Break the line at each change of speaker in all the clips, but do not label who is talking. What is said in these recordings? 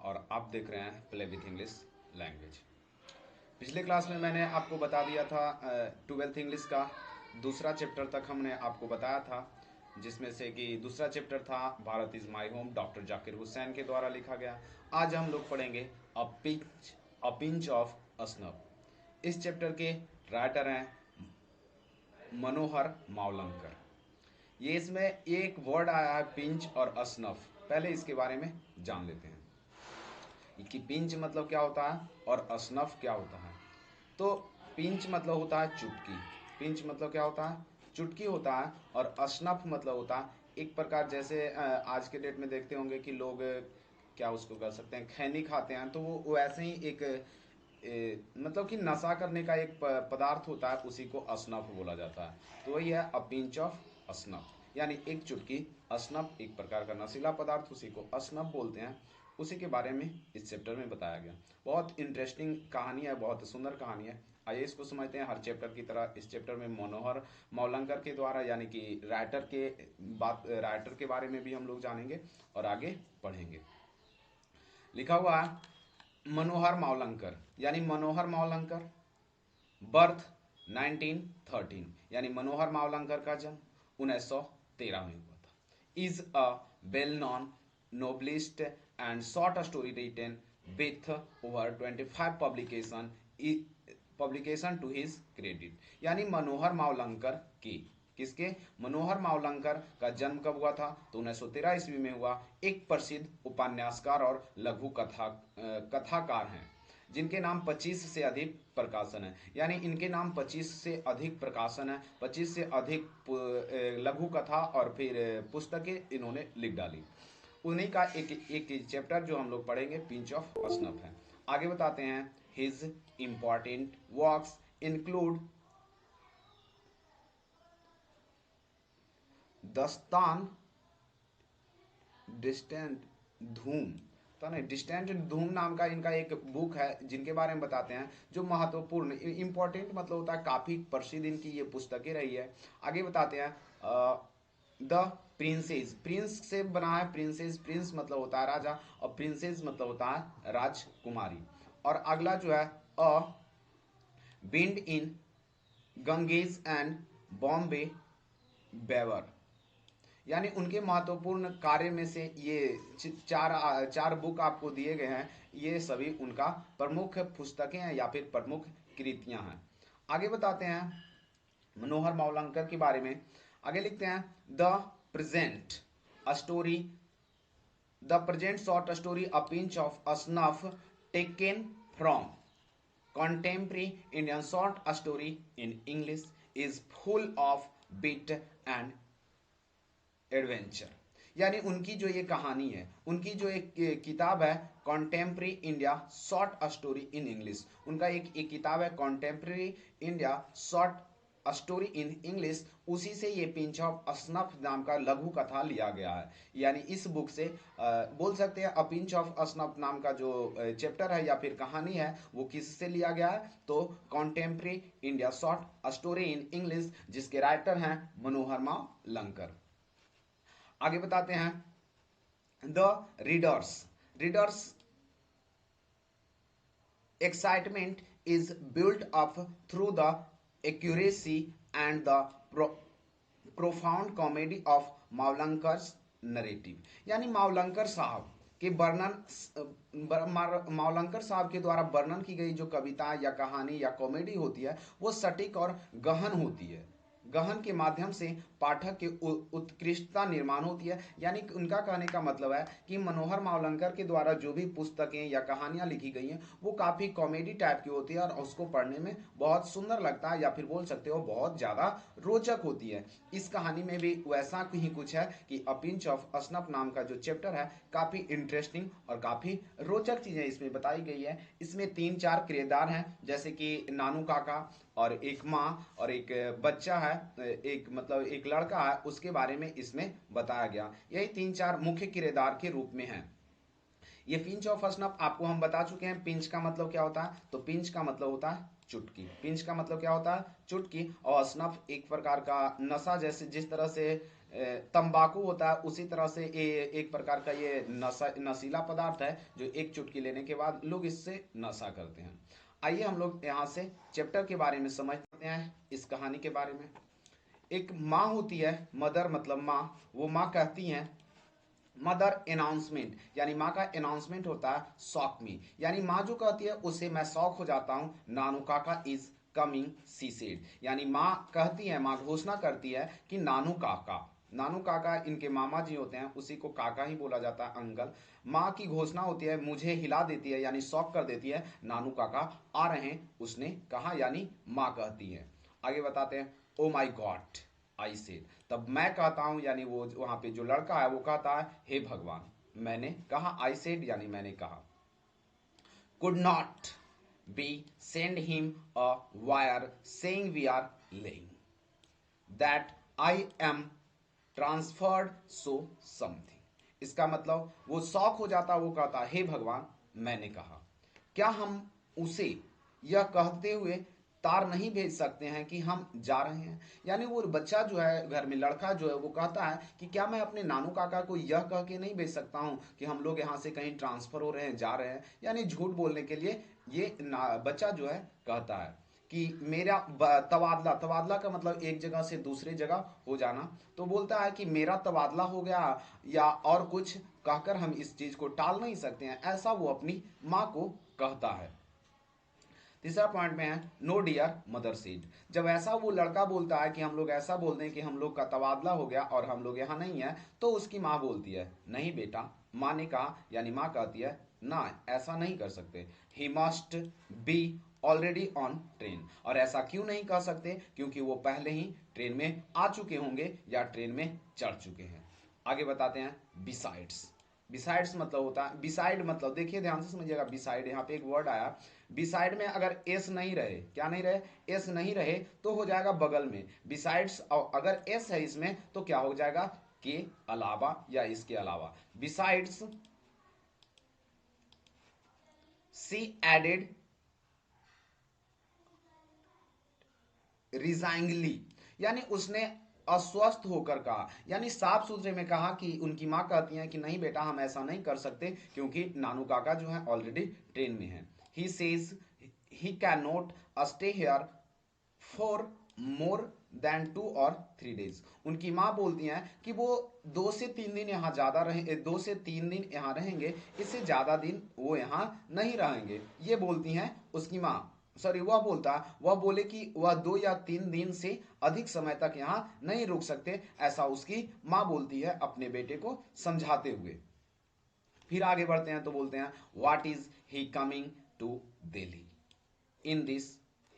और आप देख रहे हैं प्ले विथ इंग्लिश लैंग्वेज। पिछले क्लास में मैंने आपको बता दिया था 12th इंग्लिश का दूसरा चैप्टर तक हमने आपको बताया था, जिसमें से कि दूसरा चैप्टर था Bharat is my home, doctor Zakir Hussain के द्वारा लिखा गया। आज हम लोग पढ़ेंगे अ पिंच ऑफ असनफ। इस चैप्टर के राइटर हैं मनोहर मावलंकर। ये इसमें एक वर्ड आया है पिंच और असनफ। पहले इसके बारे में जान लेते हैं कि पिंच मतलब क्या होता है और असनफ क्या होता है। तो पिंच मतलब होता है चुटकी। पिंच मतलब क्या होता है? चुटकी होता है। और असनफ मतलब होता है एक प्रकार, जैसे आज के डेट में देखते होंगे कि लोग क्या उसको कर सकते हैं, खैनी खाते हैं, तो वो वैसे ही एक मतलब कि नशा करने का एक पदार्थ होता है, उसी को असनफ बोला जाता है। तो वही है अ पिंच ऑफ असनफ, यानी एक चुटकी असनफ, एक प्रकार का नशीला पदार्थ, उसी को असनफ बोलते हैं। उसी के बारे में इस चैप्टर में बताया गया। बहुत इंटरेस्टिंग कहानी है, बहुत सुंदर कहानी है। आइए इसको समझते हैं। हर चैप्टर की तरह इस चैप्टर में मनोहर मौलंकर के द्वारा, यानी कि राइटर के बारे में भी हम लोग जानेंगे और आगे पढ़ेंगे। लिखा हुआ है मनोहर मावलंकर, यानी मनोहर मावलंकर, बर्थ 1913, यानी मनोहर मावलंकर का जन्म 1913 में हुआ था। Is a well known novelist and short story written with over 25 publication to his credit. यानी मनोहर मावलंकर की, किसके? मनोहर मावलंकर का जन्म कब हुआ था? तो 1913 ईस्वी में हुआ। एक प्रसिद्ध उपन्यासकार और लघु कथाकार हैं, जिनके नाम 25 से अधिक प्रकाशन है। यानी इनके नाम 25 से अधिक प्रकाशन है, 25 से अधिक लघु कथा और फिर पुस्तकें इन्होंने लिख डाली। उन्हीं का एक चैप्टर जो हम लोग पढ़ेंगे पिंच ऑफ असनफ है। आगे बताते हैं। His important works include Dastan, distant drum, तो नहीं, डिस्टेंट धूम नाम का इनका एक बुक है, जिनके बारे में बताते हैं, जो महत्वपूर्ण, इंपॉर्टेंट मतलब होता है काफी प्रसिद्ध इनकी ये पुस्तकें रही है। आगे बताते हैं द प्रिंसेस, प्रिंस से बना है प्रिंसेस, प्रिंस मतलब होता है राजा और प्रिंसेस मतलब होता है राजकुमारी। और अगला जो है a bend in Ganges and Bombay beware, यानी उनके महत्वपूर्ण कार्य में से ये चार बुक आपको दिए गए हैं। ये सभी उनका प्रमुख पुस्तकें हैं या फिर प्रमुख कृतियां हैं। आगे बताते हैं मनोहर मावलंकर के बारे में। आगे लिखते हैं the present story, the present short story a pinch of snuff taken from contemporary Indian short story in English is full of wit and adventure. यानी उनकी जो ये कहानी है, उनकी जो एक किताब है contemporary India short story in English, उनका एक किताब है contemporary India short story in English, उसी से ये पिंच ऑफ असनफ नाम का लघु कथा लिया गया है। यानी इस बुक से बोल सकते हैं अ पिंच ऑफ असनफ नाम का जो चैप्टर है या फिर कहानी है, वो किससे लिया गया है? तो contemporary India short story in English, जिसके राइटर हैं मनोहर मावलंकर। आगे बताते हैं the readers, readers excitement is built up through the accuracy and the profound comedy of Mavalankar's narrative. यानी मावलंकर साहब के मावलंकर साहब के द्वारा वर्णन की गई जो कविता या कहानी या कॉमेडी होती है, वो सटीक और गहन होती है। गहन के माध्यम से पाठक के उत्कृष्टता निर्माण होती है। यानी उनका कहने का मतलब है कि मनोहर मावलंकर के द्वारा जो भी पुस्तकें या कहानियां लिखी गई हैं, वो काफ़ी कॉमेडी टाइप की होती है और उसको पढ़ने में बहुत सुंदर लगता है, या फिर बोल सकते हो बहुत ज़्यादा रोचक होती है। इस कहानी में भी वैसा ही कुछ है कि अ पिंच ऑफ असनफ नाम का जो चैप्टर है, काफ़ी इंटरेस्टिंग और काफ़ी रोचक चीज़ें इसमें बताई गई है। इसमें 3-4 किरदार हैं, जैसे कि नानू काका और एक माँ और एक बच्चा है, एक मतलब एक लड़का है, उसके बारे में इसमें बताया गया। यही 3-4 मुख्य किरदार के रूप में है। ये पिंच ऑफ असनफ आपको हम बता चुके हैं। पिंच का मतलब क्या होता है? तो पिंच का मतलब होता है चुटकी। पिंच का मतलब क्या होता है? चुटकी। और असनफ एक प्रकार का नशा, जैसे जिस तरह से तंबाकू होता है, उसी तरह से एक प्रकार का ये नशीला पदार्थ है जो एक चुटकी लेने के बाद लोग इससे नशा करते हैं। आइए हम लोग यहाँ से चैप्टर के बारे में समझते हैं, इस कहानी के बारे में। एक माँ होती है, मदर मतलब माँ, वो माँ कहती हैं, मदर अनाउंसमेंट यानी माँ का अनाउंसमेंट होता है शॉक मी, यानी माँ जो कहती है उससे मैं शॉक हो जाता हूँ। नानू काका इज कमिंग सी सेड, यानी माँ कहती है, माँ घोषणा करती है कि नानू काका इनके मामा जी होते हैं, उसी को काका ही बोला जाता है, अंकल। माँ की घोषणा होती है, मुझे हिला देती है यानी शॉक कर देती है, नानू काका आ रहे हैं, उसने कहा, यानी माँ कहती है। आगे बताते हैं, ओ माई गॉड आई सेड, तब मैं कहता हूं, यानी वो वहां पे जो लड़का है वो कहता है, हे भगवान, मैंने कहा, आई सेड यानी मैंने कहा। Could not be send him a wire saying we are laying that I am transferred so something. इसका मतलब वो शौक हो जाता, वो कहता, हे भगवान, मैंने कहा, क्या हम उसे यह कहते हुए तार नहीं भेज सकते हैं कि हम जा रहे हैं। यानी वो बच्चा जो है घर में, लड़का जो है, वो कहता है कि क्या मैं अपने नानू काका को यह कह के नहीं भेज सकता हूं कि हम लोग यहाँ से कहीं ट्रांसफर हो रहे हैं, जा रहे हैं। यानी झूठ बोलने के लिए ये बच्चा जो है कहता है कि मेरा तबादला, तबादला का मतलब एक जगह से दूसरी जगह हो जाना। तो बोलता है कि मेरा तबादला हो गया, या और कुछ कहकर हम इस चीज को टाल नहीं सकते हैं, ऐसा वो अपनी माँ को कहता है। तीसरा पॉइंट में है, नो डियर मदर सीड। जब ऐसा वो लड़का बोलता है कि हम लोग ऐसा बोल दें कि हम लोग का तबादला हो गया और हम लोग यहाँ नहीं है, तो उसकी माँ बोलती है, नहीं बेटा, माँ ने कहा, यानी माँ कहती है, ना ऐसा नहीं कर सकते, he must be already on train. और ऐसा क्यों नहीं कर सकते, क्योंकि वो पहले ही ट्रेन में आ चुके होंगे या ट्रेन में चढ़ चुके हैं। आगे बताते हैं, बिसाइड्स। बिसाइड्स मतलब होता है, बिसाइड मतलब देखिए ध्यान से समझिएगा, बिसाइड यहाँ पे एक वर्ड आया, बिसाइड में अगर एस नहीं रहे, क्या नहीं रहे, एस नहीं रहे, तो हो जाएगा बगल में बिसाइड्स, और अगर एस है इसमें तो क्या हो जाएगा, के अलावा या इसके अलावा। बिसाइड्स सी एडेड रिजाइंगली, यानी उसने अस्वस्थ होकर कहा, यानी साफ सुथरे में कहा कि उनकी माँ कहती है कि नहीं बेटा, हम ऐसा नहीं कर सकते क्योंकि नानू काका जो है ऑलरेडी ट्रेन में है। He says he can not stay here for more than 2 और 3 डेज। उनकी माँ बोलती हैं कि वो 2 से 3 दिन यहाँ ज़्यादा रहे, 2 से 3 दिन यहाँ रहेंगे, इससे ज़्यादा दिन वो यहाँ नहीं रहेंगे। ये बोलती हैं उसकी माँ, सॉरी वह बोले कि वह 2 या 3 दिन से अधिक समय तक यहाँ नहीं रुक सकते, ऐसा उसकी माँ बोलती है अपने बेटे को समझाते हुए। फिर आगे बढ़ते हैं तो बोलते हैं, what is he coming to Delhi in this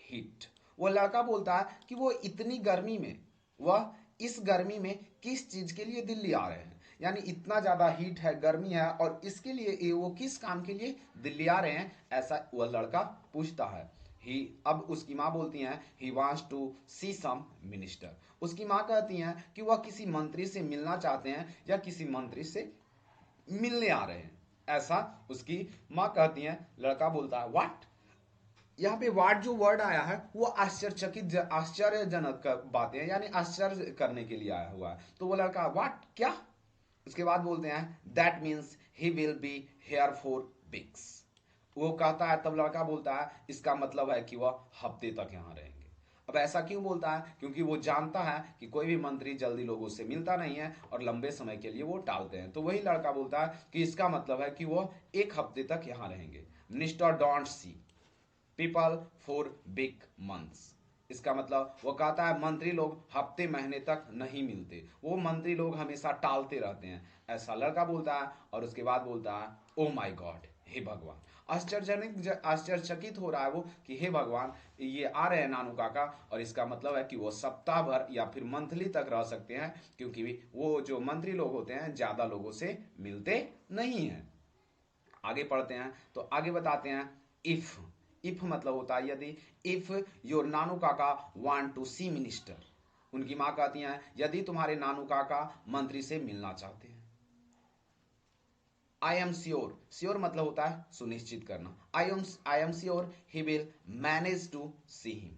heat. वो लड़का बोलता है कि वो इतनी गर्मी में, वह इस गर्मी में किस चीज के लिए दिल्ली आ रहे हैं, यानी इतना ज्यादा हीट है, गर्मी है, और इसके लिए वो किस काम के लिए दिल्ली आ रहे हैं, ऐसा वह लड़का पूछता है। ही अब उसकी माँ बोलती हैं, he wants to see some minister. उसकी माँ कहती हैं कि वह किसी मंत्री से मिलना चाहते हैं या किसी मंत्री से मिलने आ रहे हैं, ऐसा उसकी माँ कहती हैं। लड़का बोलता है, व्हाट। यहाँ पे वाट जो वर्ड आया है वो आश्चर्यचकित, आश्चर्यजनक बातें हैं, यानी आश्चर्य करने के लिए आया हुआ है। तो वो लड़का, वाट, क्या। उसके बाद बोलते हैं, that means he will be here for weeks. वो कहता है, तब लड़का बोलता है, इसका मतलब है कि वह हफ्ते तक यहाँ रहेंगे। अब ऐसा क्यों बोलता है, क्योंकि वो जानता है कि कोई भी मंत्री जल्दी लोगों से मिलता नहीं है और लंबे समय के लिए वो टालते हैं। तो वही लड़का बोलता है कि इसका मतलब है कि वो 1 हफ्ते तक यहाँ रहेंगे। Minister don't see people for big months. इसका मतलब वो कहता है मंत्री लोग हफ्ते महीने तक नहीं मिलते, वो मंत्री लोग हमेशा टालते रहते हैं, ऐसा लड़का बोलता है। और उसके बाद बोलता है, ओ माई गॉड, हे भगवान। आश्चर्यचकित हो रहा है वो कि हे भगवान, ये आ रहे हैं नानू काका, और इसका मतलब है कि वो सप्ताह भर या फिर मंथली तक रह सकते हैं, क्योंकि वो जो मंत्री लोग होते हैं ज्यादा लोगों से मिलते नहीं हैं। आगे पढ़ते हैं तो आगे बताते हैं, इफ। इफ मतलब होता है यदि। इफ योर नानू काका वांट टू सी मिनिस्टर। उनकी मां कहती हैं, यदि तुम्हारे नानू काका मंत्री से मिलना चाहते हैं। आई एम श्योर, श्योर मतलब होता है सुनिश्चित करना। I am sure he will manage to see him.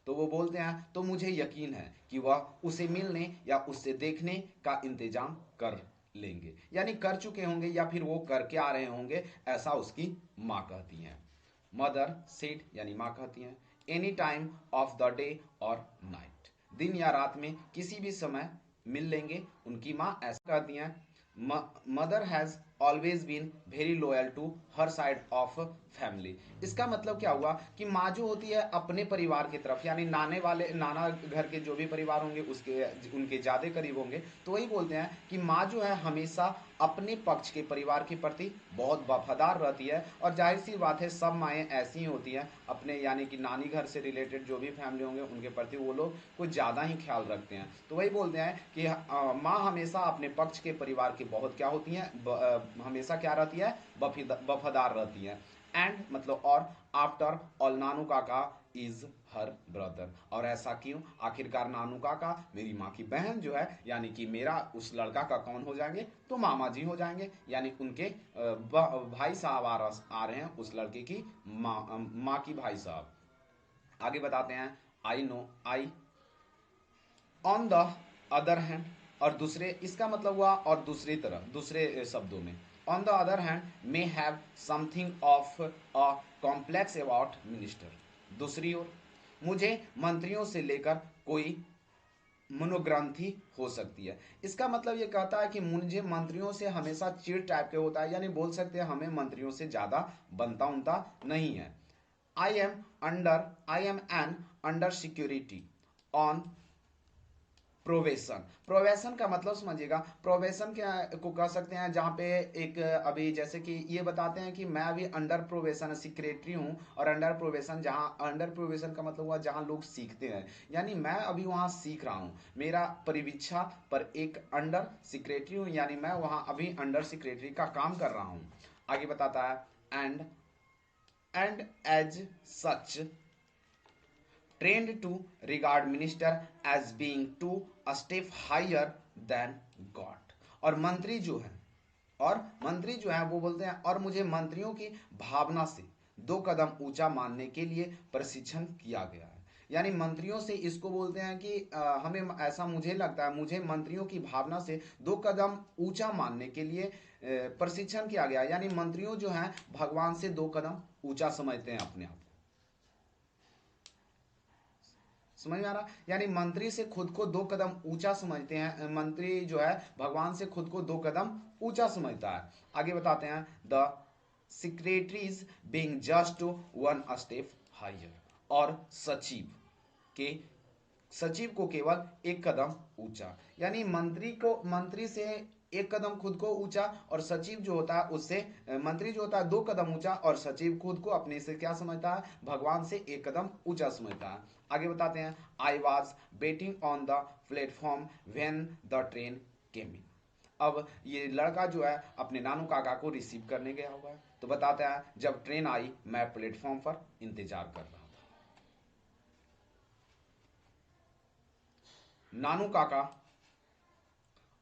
तो वो बोलते हैं तो मुझे यकीन है कि वह उसे मिलने या उससे देखने का इंतजाम कर लेंगे, यानी कर चुके होंगे या फिर वो करके आ रहे होंगे, ऐसा उसकी माँ कहती हैं। मदर सेड यानी माँ कहती हैं any time of the day और नाइट, दिन या रात में किसी भी समय मिल लेंगे, उनकी माँ ऐसा कहती हैं। Mother has always been very loyal to her side of family. इसका मतलब क्या हुआ कि माँ जो होती है अपने परिवार की तरफ, यानी नाना घर के जो भी परिवार होंगे उसके उनके ज़्यादा करीब होंगे, तो वही बोलते हैं कि माँ जो है हमेशा अपने पक्ष के परिवार के प्रति बहुत वफादार रहती है। और जाहिर सी बात है सब माएँ ऐसी ही होती हैं, अपने यानी कि नानी घर से रिलेटेड जो भी फैमिली होंगे उनके प्रति वो लोग कुछ ज़्यादा ही ख्याल रखते हैं। तो वही बोलते हैं कि माँ हमेशा अपने पक्ष के परिवार की बहुत क्या होती हैं, हमेशा क्या रहती है, वफादार रहती है। एंड मतलब और आफ्टर ऑल नानू काका इज हर ब्रदर, और ऐसा क्यों, आखिरकार नानू काका मेरी माँ की बहन जो है, यानी कि मेरा उस लड़का का कौन हो जाएंगे, तो मामा जी हो जाएंगे, यानी उनके भाई साहब आ रहे हैं उस लड़के की माँ की भाई साहब। आगे बताते हैं I know I on the other hand, और दूसरे इसका मतलब हुआ और दूसरी तरह दूसरे शब्दों में on the other hand may have something of a complex about minister. दूसरी ओर मुझे मंत्रियों से लेकर कोई मनोग्रंथि हो सकती है। इसका मतलब ये कहता है कि मुझे मंत्रियों से हमेशा चिढ़ टाइप के होता है, यानी बोल सकते हैं हमें मंत्रियों से ज़्यादा बनता उनता नहीं है। I am an under security on probation. Probation का मतलब समझिएगा, प्रोवेशन क्या को कह सकते हैं जहाँ पे एक अभी जैसे कि ये बताते हैं कि मैं अभी अंडर प्रोवेशन सेक्रेटरी हूँ, और अंडर प्रोवेशन जहाँ अंडर प्रोवेशन का मतलब हुआ जहाँ लोग सीखते हैं, यानी मैं अभी वहाँ सीख रहा हूँ, मेरा परिवीक्षा पर एक अंडर सेक्रेटरी हूँ, यानी मैं वहाँ अभी अंडर सेक्रेटरी का काम कर रहा हूँ। आगे बताता है and as such trained to regard minister as being two a step higher than God। और मंत्री जो है वो बोलते हैं और मुझे मंत्रियों की भावना से 2 कदम ऊंचा मानने के लिए प्रशिक्षण किया गया है। यानी मंत्रियों से इसको बोलते हैं कि हमें ऐसा मुझे लगता है मुझे मंत्रियों की भावना से 2 कदम ऊंचा मानने के लिए प्रशिक्षण किया गया, यानी मंत्रियों जो हैं भगवान से 2 कदम ऊंचा समझते हैं अपने आप। समझ में आ रहा, यानी मंत्री से खुद को 2 कदम ऊंचा समझते हैं, मंत्री जो है भगवान से खुद को 2 कदम ऊंचा समझता है। आगे बताते हैं the secretaries being just 1 step higher, और सचिव को केवल 1 कदम ऊंचा, यानी मंत्री से 1 कदम खुद को ऊंचा, और सचिव जो होता है उससे मंत्री जो होता है 2 कदम ऊंचा, और सचिव खुद को अपने से क्या समझता है, भगवान से 1 कदम ऊंचा समझता है। आगे बताते हैं I was waiting on the platform when the train came in. अब ये लड़का जो है अपने नानू काका को रिसीव करने गया हुआ है, तो बताता है जब ट्रेन आई मैं प्लेटफॉर्म पर इंतजार कर रहा था। नानू काका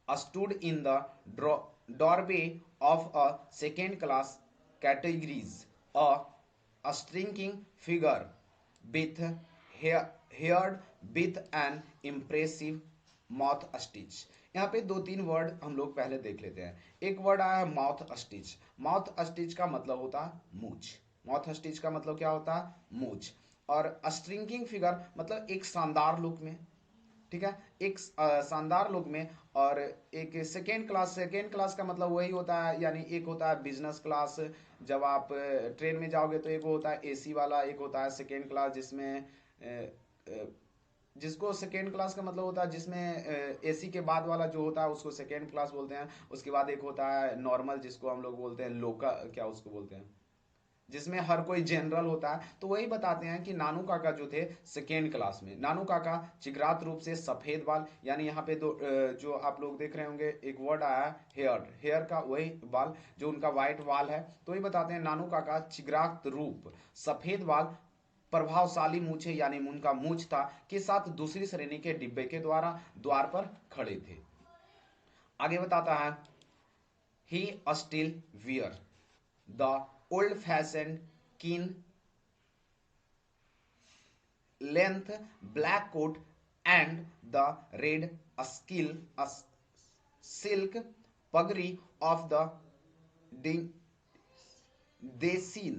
stood in the doorway of a second class categories, a shrinking figure with haired with an impressive mouth stitch. यहाँ पे 2-3 वर्ड हम लोग पहले देख लेते हैं। एक वर्ड आया है माउथ स्टिच। माउथ स्टिच का मतलब होता है मूछ। माउथ स्टिच का मतलब क्या होता है, मूछ। और स्ट्रिंकिंग फिगर मतलब एक शानदार लुक में, ठीक है, एक शानदार लुक में। और एक सेकेंड क्लास का मतलब वही होता है, यानी एक होता है बिजनेस क्लास, जब आप ट्रेन में जाओगे तो एक होता है एसी वाला, एक होता है सेकेंड क्लास जिसमें जिसको सेकेंड क्लास का मतलब होता है जिसमें एसी के बाद वाला जो होता है उसको सेकेंड क्लास बोलते हैं। उसके बाद एक होता है नॉर्मल जिसको हम लोग बोलते हैं लोका, क्या उसको बोलते हैं, जिसमें हर कोई जनरल होता है। तो वही बताते हैं कि नानू काका जो थे सेकेंड क्लास में। नानू काका चिकरात रूप से सफेद बाल, यानी यहाँ पे जो आप लोग देख रहे होंगे एक वर्ड आया है हेयर का वही बाल जो उनका व्हाइट बाल है। तो वही बताते हैं नानू काका चिकरात रूप सफेद बाल प्रभावशाली मूछे यानी उनका मूछ था के साथ दूसरी श्रेणी के डिब्बे के द्वार पर खड़े थे। आगे बताता है he still wear the old fashioned keen length black coat and the red silk pagri of the देसीन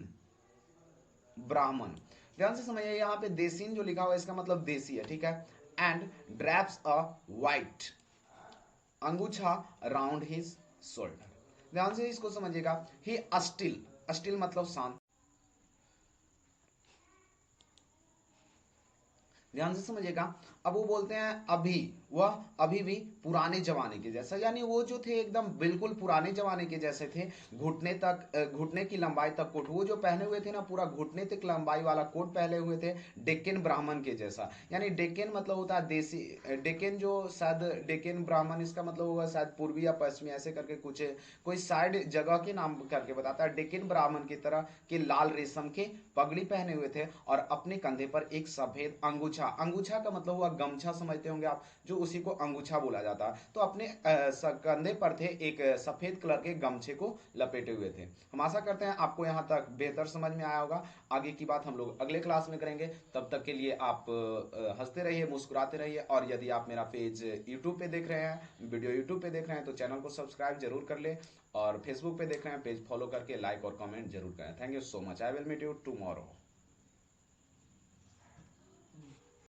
ब्राह्मण। ध्यान से समझिए, यहां पे देसीन जो लिखा हुआ है इसका मतलब देसी है, ठीक है। And drapes a white angocha around his shoulder. ध्यान से इसको समझिएगा। ही अस्टिल, अस्टिल मतलब शांत। ध्यान से समझिएगा। अब वो बोलते हैं अभी, वह अभी भी पुराने जमाने के जैसा, यानी वो जो थे एकदम बिल्कुल पुराने जमाने के जैसे थे। घुटने तक, घुटने की लंबाई तक कोट, वो जो पहने हुए थे ना पूरा घुटने तक लंबाई वाला कोट पहने हुए थे, डेक्कन ब्राह्मण के जैसा। यानी डेक्कन मतलब होता है देसी, डेक्कन जो शायद डेक्कन ब्राह्मण इसका मतलब होगा शायद पूर्वी या पश्चिमी ऐसे करके कुछ कोई साइड जगह के नाम करके बताता है। डेक्कन ब्राह्मण की तरह के लाल रेशम के पगड़ी पहने हुए थे और अपने कंधे पर एक सफेद अंगूछा, अंगूछा का मतलब हुआ गमछा समझते होंगे आप, जो उसी को अंगूछा बोला जाता है। तो अपने कंधे पर थे एक सफेद कलर के गमछे को लपेटे हुए थे। हम आशा करते हैं आपको यहाँ तक बेहतर समझ में आया होगा। आगे की बात हम लोग अगले क्लास में करेंगे। तब तक के लिए आप हंसते रहिए, मुस्कुराते रहिए। और यदि आप मेरा पेज यूट्यूब पे देख रहे हैं, वीडियो यूट्यूब पे देख रहे हैं, तो चैनल को सब्सक्राइब जरूर कर ले। और फेसबुक पे देख रहे हैं, पेज फॉलो करके लाइक और कमेंट जरूर करें। Thank you so much. I will meet you tomorrow.